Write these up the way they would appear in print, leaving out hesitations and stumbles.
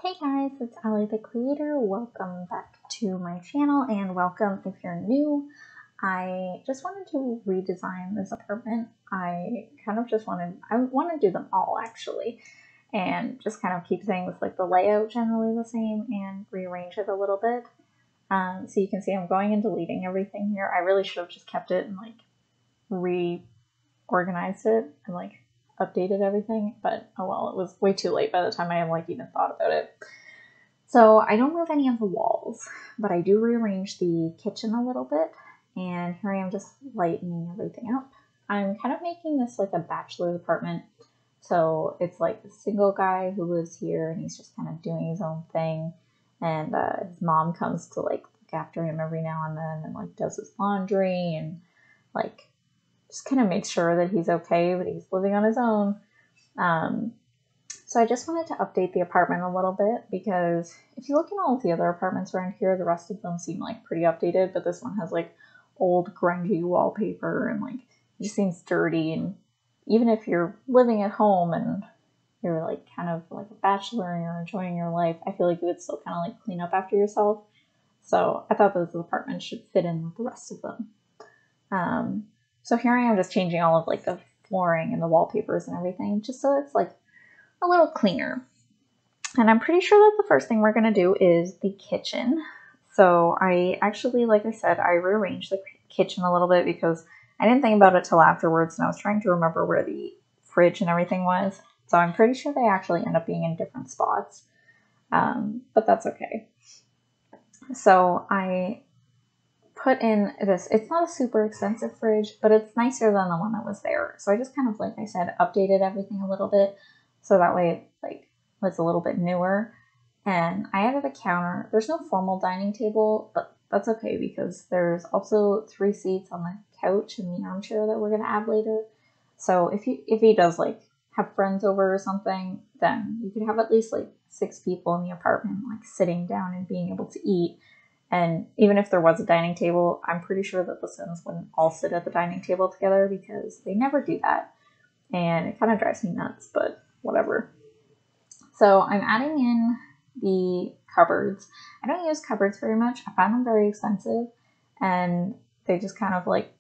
Hey guys, it's Allie the Creator. Welcome back to my channel and welcome if you're new. I just wanted to redesign this apartment. I want to do them all actually and just kind of keep things like the layout generally the same and rearrange it a little bit. So you can see I'm going and deleting everything here. I really should have just kept it and like reorganized it and like updated everything, but oh well, it was way too late by the time I even thought about it. So I don't move any of the walls, but I do rearrange the kitchen a little bit, and here I am just lightening everything up. I'm kind of making this like a bachelor's apartment, so it's like a single guy who lives here and he's just kind of doing his own thing, and his mom comes to like look after him every now and then and like does his laundry and like just kind of makes sure that he's okay, but he's living on his own. So I just wanted to update the apartment a little bit because if you look at all of the other apartments around here, the rest of them seem like pretty updated, but this one has like old grungy wallpaper and like it just seems dirty. And even if you're living at home and you're like kind of like a bachelor and you're enjoying your life, I feel like you would still kind of like clean up after yourself. So I thought those apartments should fit in with the rest of them. So here I am just changing all of like the flooring and the wallpapers and everything just so it's like a little cleaner. And I'm pretty sure that the first thing we're going to do is the kitchen. So I actually, like I said, I rearranged the kitchen a little bit because I didn't think about it till afterwards and I was trying to remember where the fridge and everything was. So I'm pretty sure they actually end up being in different spots, but that's okay. So I put in this, it's not a super expensive fridge, but it's nicer than the one that was there. So I just kind of, like I said, updated everything a little bit. So that way it like was a little bit newer. And I added a counter. There's no formal dining table, but that's okay because there's also 3 seats on the couch and the armchair that we're going to add later. So if he does like have friends over or something, then you could have at least like 6 people in the apartment like sitting down and being able to eat. And even if there was a dining table, I'm pretty sure that the Sims wouldn't all sit at the dining table together because they never do that. And it kind of drives me nuts, but whatever. So I'm adding in the cupboards. I don't use cupboards very much. I find them very expensive and they just kind of like,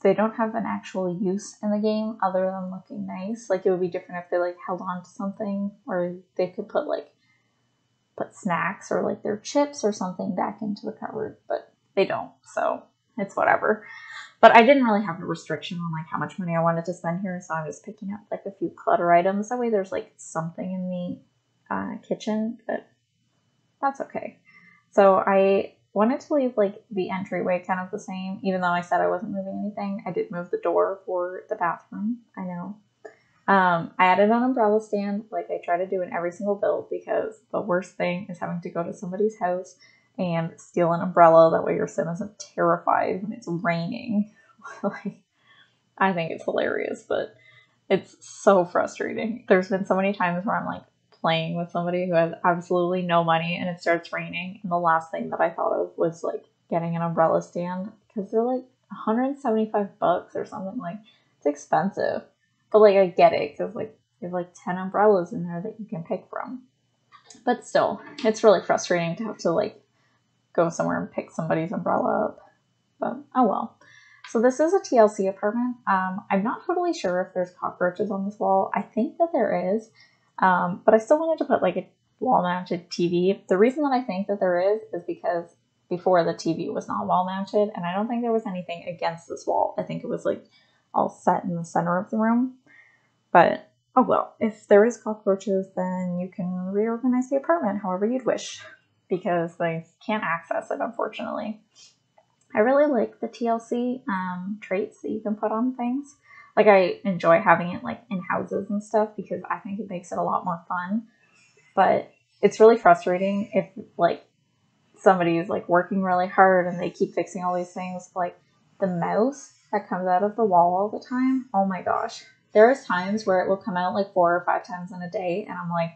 they don't have an actual use in the game other than looking nice. Like it would be different if they like held on to something or they could put snacks or like their chips or something back into the cupboard, but they don't, so it's whatever. But I didn't really have a restriction on like how much money I wanted to spend here, so I'm just picking up like a few clutter items. That way there's like something in the kitchen, but that's okay. So I wanted to leave like the entryway kind of the same, even though I said I wasn't moving anything. I did move the door for the bathroom, I know. I added an umbrella stand like I try to do in every single build because the worst thing is having to go to somebody's house and steal an umbrella. That way your sim isn't terrified when it's raining. Like, I think it's hilarious, but it's so frustrating. There's been so many times where I'm like playing with somebody who has absolutely no money and it starts raining. And the last thing that I thought of was like getting an umbrella stand because they're like $175 or something. Like, it's expensive. But like I get it because like you have like 10 umbrellas in there that you can pick from. But still, it's really frustrating to have to like go somewhere and pick somebody's umbrella up. But oh well. So this is a TLC apartment. I'm not totally sure if there's cockroaches on this wall. I think that there is. But I still wanted to put like a wall-mounted TV. The reason that I think that there is because before the TV was not wall-mounted, and I don't think there was anything against this wall. I think it was like all set in the center of the room. But oh well, if there is cockroaches, then you can reorganize the apartment however you'd wish because they can't access it, unfortunately. I really like the TLC traits that you can put on things. Like I enjoy having it like in houses and stuff because I think it makes it a lot more fun. But it's really frustrating if like somebody is like working really hard and they keep fixing all these things. Like the mouse that comes out of the wall all the time. Oh my gosh. There's times where it will come out like 4 or 5 times in a day. And I'm like,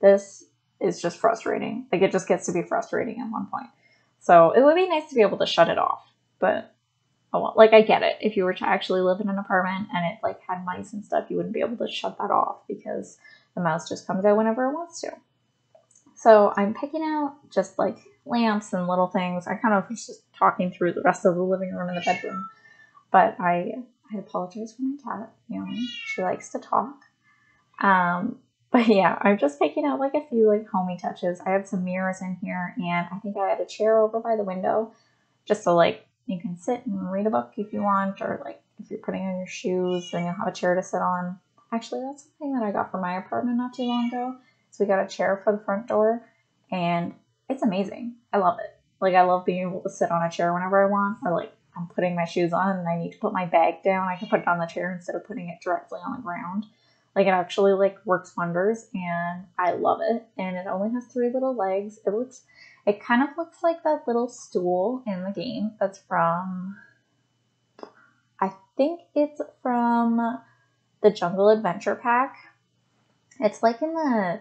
this is just frustrating. Like it just gets to be frustrating at one point. So it would be nice to be able to shut it off. But oh well, like I get it. If you were to actually live in an apartment and it like had mice and stuff, you wouldn't be able to shut that off because the mouse just comes out whenever it wants to. So I'm picking out just like lamps and little things. I kind of was just talking through the rest of the living room and the bedroom, but I apologize for my cat. You know, she likes to talk. But yeah, I'm just picking out like a few like homey touches. I have some mirrors in here, and I think I had a chair over by the window just so like you can sit and read a book if you want, or like if you're putting on your shoes, then you'll have a chair to sit on. Actually, that's something that I got from my apartment not too long ago. So we got a chair for the front door, and it's amazing. I love it. Like, I love being able to sit on a chair whenever I want, or like I'm putting my shoes on and I need to put my bag down, I can put it on the chair instead of putting it directly on the ground. Like, it actually like works wonders, and I love it. And it only has 3 little legs. It kind of looks like that little stool in the game that's from, I think it's from the Jungle Adventure Pack. It's like in the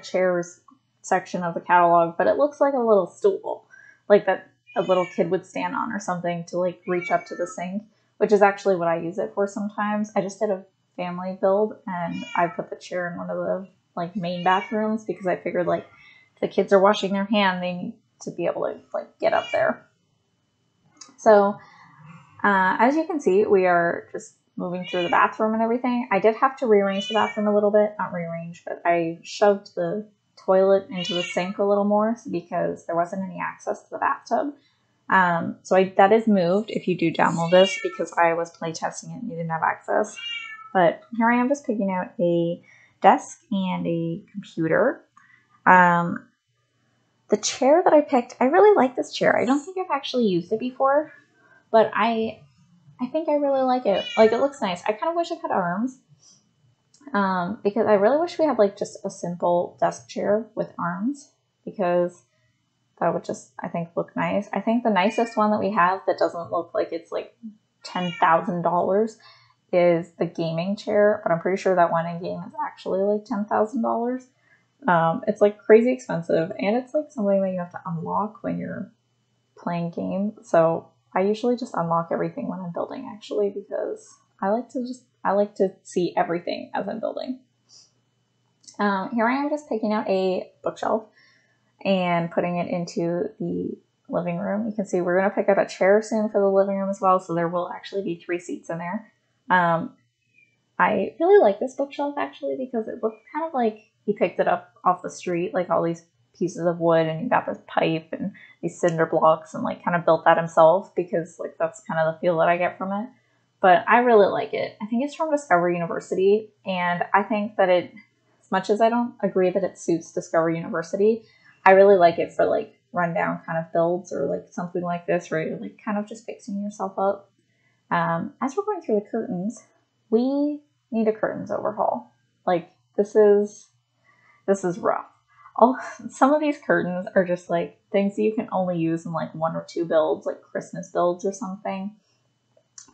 chairs section of the catalog, but it looks like a little stool, like that a little kid would stand on or something to like reach up to the sink, which is actually what I use it for sometimes. I just did a family build, and I put the chair in one of the like main bathrooms because I figured like if the kids are washing their hand, they need to be able to like get up there. So as you can see, we are just moving through the bathroom and everything. I did have to rearrange the bathroom a little bit, not rearrange, but I shoved the toilet into the sink a little more because there wasn't any access to the bathtub. So that is moved if you do download this, because I was playtesting it and you didn't have access. But here I am just picking out a desk and a computer. The chair that I picked, I really like this chair. I don't think I've actually used it before, but I think I really like it. Like, it looks nice. I kind of wish it had arms, because I really wish we had like just a simple desk chair with arms, because that would just, I think, look nice. I think the nicest one that we have that doesn't look like it's like $10,000 is the gaming chair, but I'm pretty sure that one in game is actually like $10,000. It's like crazy expensive, and it's like something that you have to unlock when you're playing games. So I usually just unlock everything when I'm building, actually, because I like to see everything as I'm building. Here I am just picking out a bookshelf and putting it into the living room. You can see we're going to pick up a chair soon for the living room as well, so there will actually be 3 seats in there. I really like this bookshelf, actually, because it looked kind of like he picked it up off the street, like all these pieces of wood, and he got this pipe and these cinder blocks and like kind of built that himself, because like that's kind of the feel that I get from it. But I really like it. I think it's from Discovery University, and I think that it, as much as I don't agree that it suits Discovery University, I really like it for like rundown kind of builds, or like something like this where you're like kind of just fixing yourself up. As we're going through the curtains, we need a curtains overhaul. Like, this is rough. Some of these curtains are just like things that you can only use in like 1 or 2 builds, like Christmas builds or something.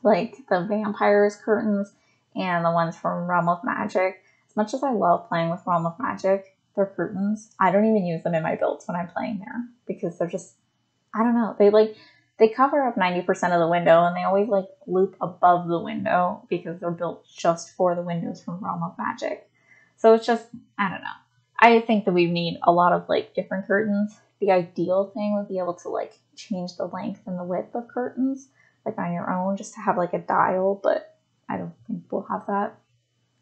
Like the vampires curtains and the ones from Realm of Magic. As much as I love playing with Realm of Magic, their curtains, I don't even use them in my builds when I'm playing there, because they're just, I don't know, they cover up 90% of the window, and they always like loop above the window because they're built just for the windows from Realm of Magic. So it's just, I don't know. I think that we need a lot of like different curtains. The ideal thing would be able to like change the length and the width of curtains, like on your own, just to have like a dial, but I don't think we'll have that.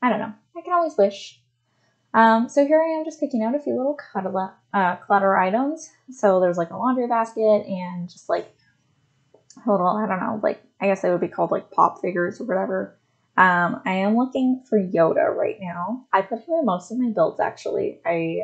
I don't know. I can always wish. So here I am just picking out a few little clutter items. So there's like a laundry basket and just like little, I don't know, like I guess they would be called like pop figures or whatever. I am looking for Yoda right now. I put him in most of my builds, actually. I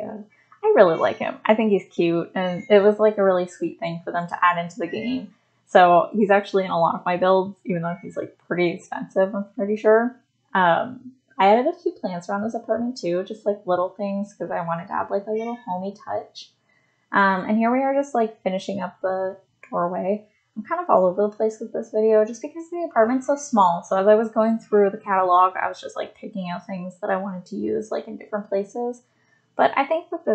really like him. I think he's cute, and it was like a really sweet thing for them to add into the game. So he's actually in a lot of my builds, even though he's like pretty expensive, I'm pretty sure. I added a few plants around this apartment too, just like little things, because I wanted to add like a little homey touch. And here we are just like finishing up the doorway. I'm kind of all over the place with this video just because the apartment's so small. So as I was going through the catalog, I was just like picking out things that I wanted to use like in different places. But I think that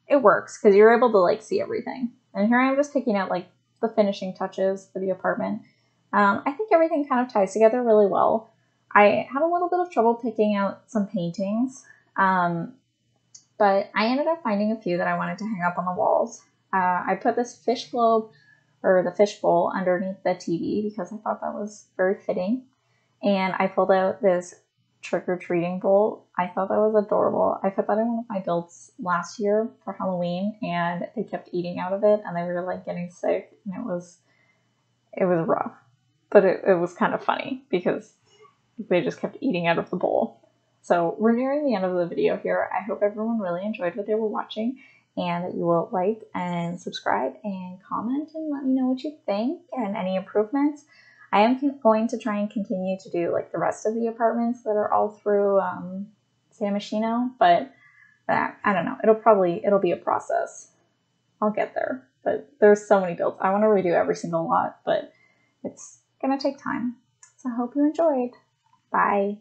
it works because you're able to like see everything. And here I am just picking out like the finishing touches for the apartment. I think everything kind of ties together really well. I had a little bit of trouble picking out some paintings. But I ended up finding a few that I wanted to hang up on the walls. I put this fish globe, or the fish bowl, underneath the TV because I thought that was very fitting. And I pulled out this trick-or-treating bowl. I thought that was adorable. I put that in one of my builds last year for Halloween, and they kept eating out of it, and they were like getting sick, and it was rough. But it was kind of funny because they just kept eating out of the bowl. So we're nearing the end of the video here. I hope everyone really enjoyed what they were watching, and that you will like and subscribe and comment and let me know what you think and any improvements. I am going to try and continue to do like the rest of the apartments that are all through San Myshuno, but I don't know. It'll be a process. I'll get there, but there's so many builds. I want to redo every single lot, but it's gonna take time. So I hope you enjoyed. Bye.